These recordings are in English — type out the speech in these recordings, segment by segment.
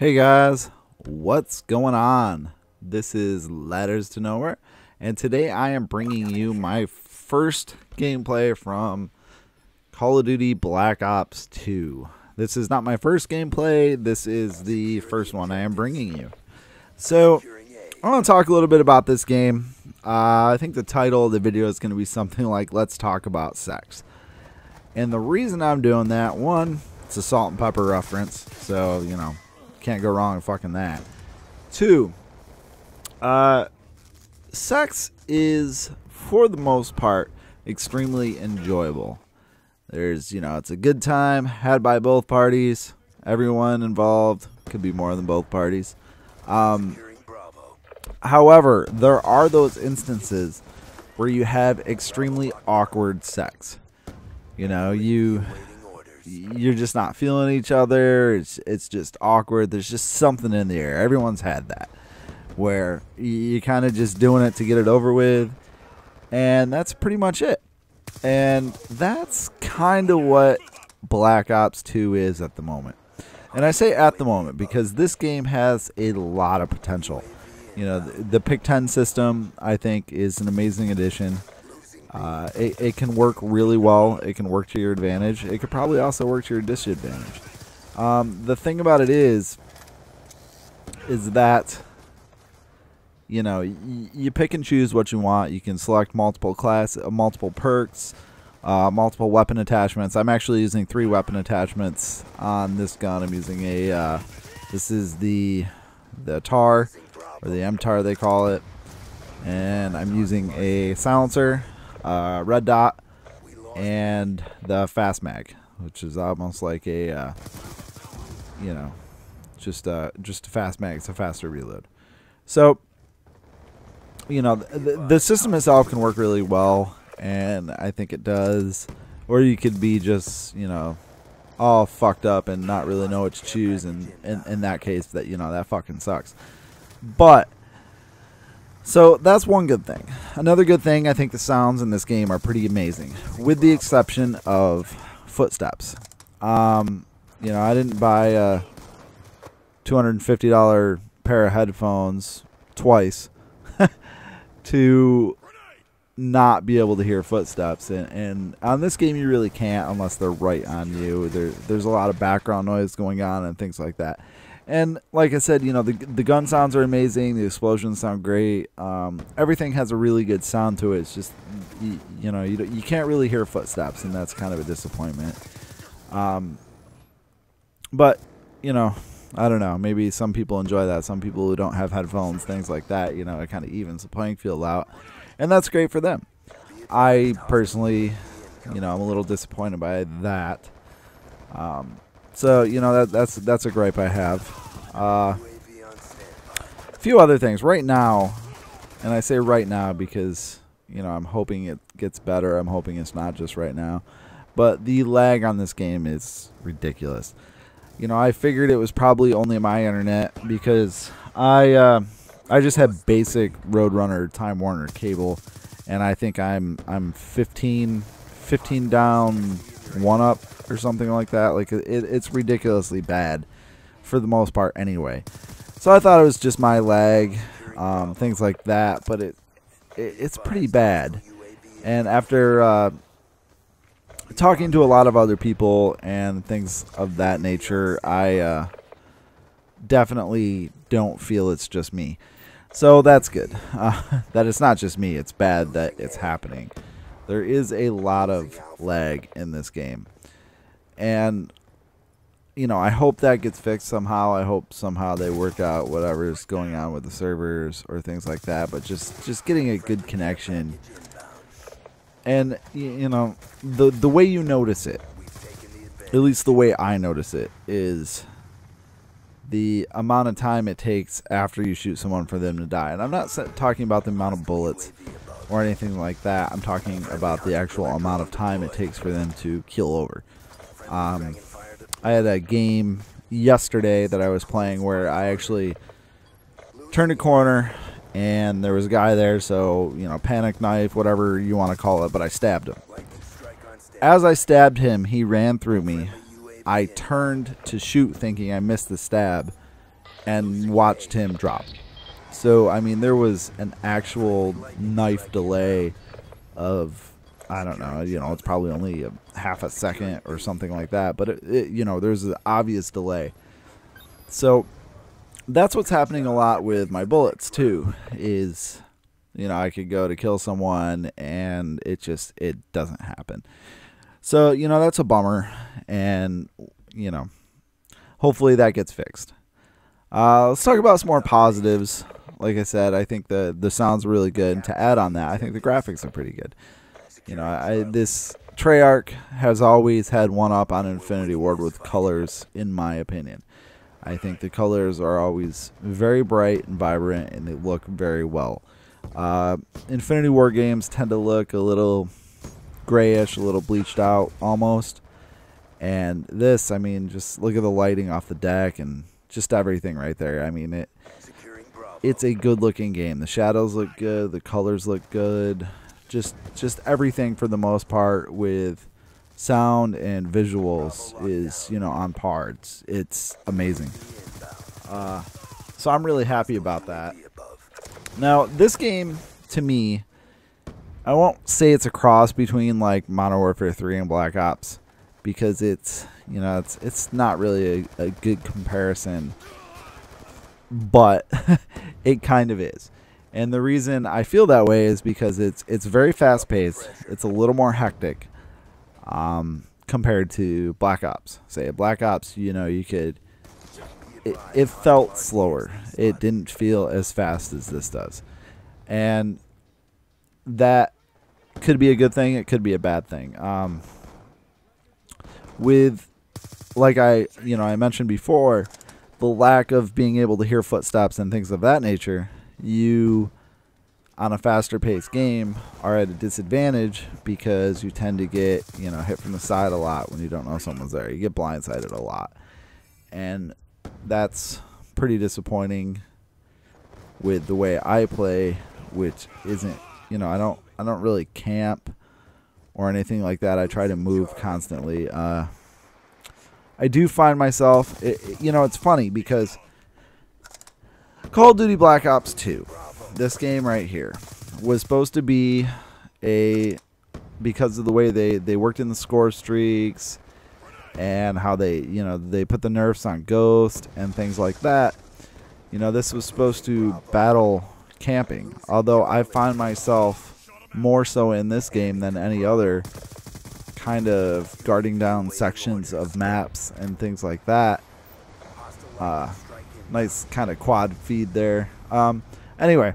Hey guys, what's going on? This is Ladders to Nowhere, and today I am bringing you my first gameplay from Call of Duty Black Ops 2. This is not my first gameplay, this is the first one I am bringing you. So, I want to talk a little bit about this game. I think the title of the video is going to be something like, Let's Talk About Sex. And the reason I'm doing that, one, it's a salt and pepper reference, so, you know, can't go wrong with fucking that. Two, sex is, for the most part, extremely enjoyable. There's, you know, it's a good time had by both parties. Everyone involved, could be more than both parties. However, there are those instances where you have extremely awkward sex. You know, you're just not feeling each other. It's just awkward. There's just something in the air. Everyone's had that, where you're kind of just doing it to get it over with, and that's pretty much it. And that's kind of what Black Ops 2 is at the moment. And I say at the moment because this game has a lot of potential. You know, the Pick 10 system, I think, is an amazing addition. It can work really well. It can work to your advantage. It could probably also work to your disadvantage. The thing about it is that, you know, you pick and choose what you want. You can select multiple perks, multiple weapon attachments. I'm actually using 3 weapon attachments on this gun. I'm using this is the TAR, or the MTAR they call it, and I'm using a silencer, red dot, and the fast mag, which is almost like a you know, just a fast mag. It's a faster reload. So, you know, the system itself can work really well, and I think it does. Or you could be just, you know, all fucked up and not really know what to choose, and in that case, that, you know, that fucking sucks. But so that's one good thing. Another good thing, I think the sounds in this game are pretty amazing, with the exception of footsteps. You know, I didn't buy a $250 pair of headphones twice to not be able to hear footsteps, and on this game you really can't unless they're right on you. There's a lot of background noise going on and things like that. And like I said, you know, the gun sounds are amazing. The explosions sound great. Everything has a really good sound to it. It's just, you know, you can't really hear footsteps, and that's kind of a disappointment. But, you know, I don't know. Maybe some people enjoy that. Some people who don't have headphones, things like that, you know, it kind of evens the playing field out. And that's great for them. I personally, you know, I'm a little disappointed by that. So, you know, that's a gripe I have. A few other things. Right now, and I say right now because, you know, I'm hoping it gets better. I'm hoping it's not just right now. But the lag on this game is ridiculous. You know, I figured it was probably only my internet because I just have basic Roadrunner Time Warner cable, and I think I'm 15 down, 1 up or something like that. Like it's ridiculously bad for the most part anyway. So I thought it was just my lag, things like that, but it's pretty bad. And after talking to a lot of other people and things of that nature, I definitely don't feel it's just me. So that's good. That it's not just me. It's bad that it's happening. There is a lot of lag in this game. And, you know, I hope that gets fixed somehow. I hope somehow they work out whatever's going on with the servers or things like that. But just getting a good connection. And, you know, the way you notice it, at least the way I notice it, is the amount of time it takes after you shoot someone for them to die. And I'm not talking about the amount of bullets or anything like that. I'm talking about the actual amount of time it takes for them to keel over. I had a game yesterday that I was playing where I actually turned a corner and there was a guy there, so, you know, panic knife, whatever you want to call it, but I stabbed him. As I stabbed him, he ran through me. I turned to shoot thinking I missed the stab, and watched him drop. So, I mean, there was an actual knife delay of, I don't know, it's probably only a half a second or something like that. But, there's an obvious delay. So, that's what's happening a lot with my bullets, too, is, I could go to kill someone and it doesn't happen. So, that's a bummer. And, hopefully that gets fixed. Let's talk about some more positives. Like I said, I think the sound's really good. And to add on that, I think the graphics are pretty good. This Treyarch has always had one up on Infinity Ward with colors, in my opinion. I think the colors are always very bright and vibrant, and they look very well. Infinity Ward games tend to look a little grayish, a little bleached out almost. And this, I mean, just look at the lighting off the deck and just everything right there. I mean, it's a good-looking game. The shadows look good. The colors look good. Just everything for the most part with sound and visuals is, on par. It's amazing. So I'm really happy about that. Now, this game, to me, I won't say it's a cross between like Modern Warfare 3 and Black Ops, because it's not really a good comparison, but it kind of is. And the reason I feel that way is because it's very fast paced. It's a little more hectic compared to Black Ops. Say Black Ops, it felt slower. It didn't feel as fast as this does. And that could be a good thing. It could be a bad thing. With, like I mentioned before, the lack of being able to hear footsteps and things of that nature, you, on a faster paced game, are at a disadvantage because you tend to get, hit from the side a lot when you don't know someone's there. You get blindsided a lot. And that's pretty disappointing with the way I play, which isn't, I don't really camp or anything like that. I try to move constantly. I do find myself, it's funny because Call of Duty Black Ops 2, this game right here, was supposed to be because of the way they worked in the score streaks and how they put the nerfs on Ghost and things like that. This was supposed to battle camping, although I find myself more so in this game than any other, kind of guarding down sections of maps and things like that. Nice kind of quad feed there. Anyway,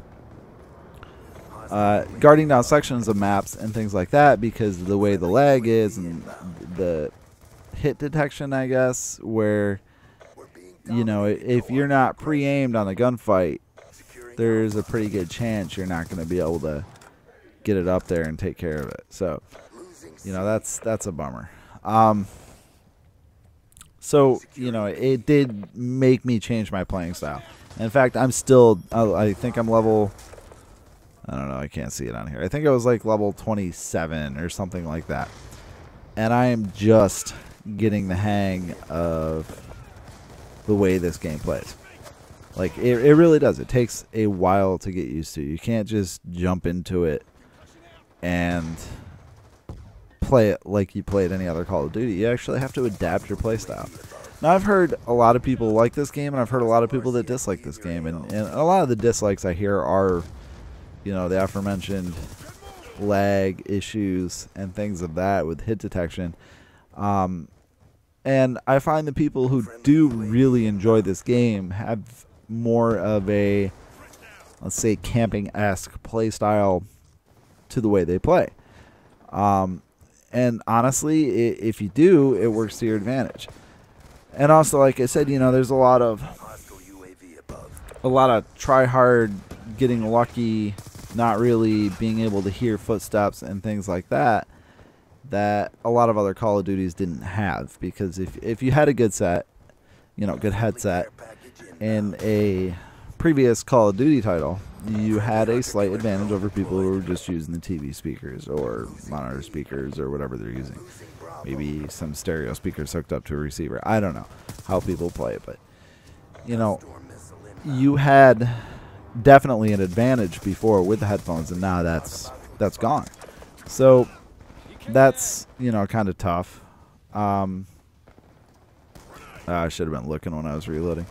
guarding down sections of maps and things like that because of the way the lag is and the hit detection, I guess, where, if you're not pre-aimed on a gunfight, there's a pretty good chance you're not going to be able to get it up there and take care of it. So, that's a bummer. So, it did make me change my playing style. In fact, I think I'm level, I don't know, I can't see it on here. I think I was like level 27 or something like that. And I am just getting the hang of the way this game plays. Like, it really does. It takes a while to get used to. You can't just jump into it and play it like you played any other Call of Duty. You actually have to adapt your playstyle. Now, I've heard a lot of people like this game, and I've heard a lot of people that dislike this game. And a lot of the dislikes I hear are, the aforementioned lag issues and things of that with hit detection. And I find the people who do really enjoy this game have more of a, let's say, camping-esque play style to the way they play. And honestly, if you do, it works to your advantage. And also, like I said, there's a lot of try hard, getting lucky, not really being able to hear footsteps and things like that a lot of other Call of Duties didn't have. Because if you had a good set, good headset in a previous Call of Duty title, you had a slight advantage over people who were just using the TV speakers or monitor speakers or whatever they're using. Maybe some stereo speakers hooked up to a receiver. I don't know how people play it, but you had definitely an advantage before with the headphones, and now that's gone. So that's, you know, kind of tough. I should have been looking when I was reloading.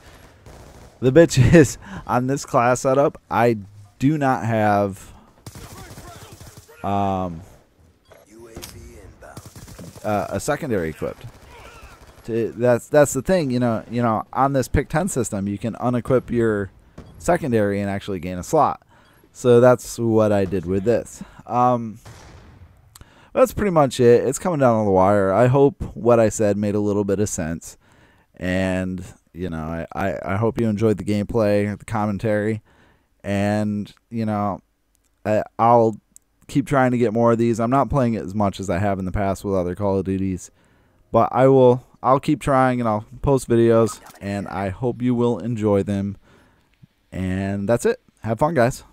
The bitch is, on this class setup, I do not have a secondary equipped. That's the thing, you know, on this pick 10 system, you can unequip your secondary and actually gain a slot. So that's what I did with this. That's pretty much it. It's coming down on the wire. I hope what I said made a little bit of sense. And, you know, I hope you enjoyed the gameplay, the commentary. And, you know, I'll keep trying to get more of these. I'm not playing it as much as I have in the past with other Call of Duties. But I'll keep trying, and I'll post videos. And I hope you will enjoy them. And that's it. Have fun, guys.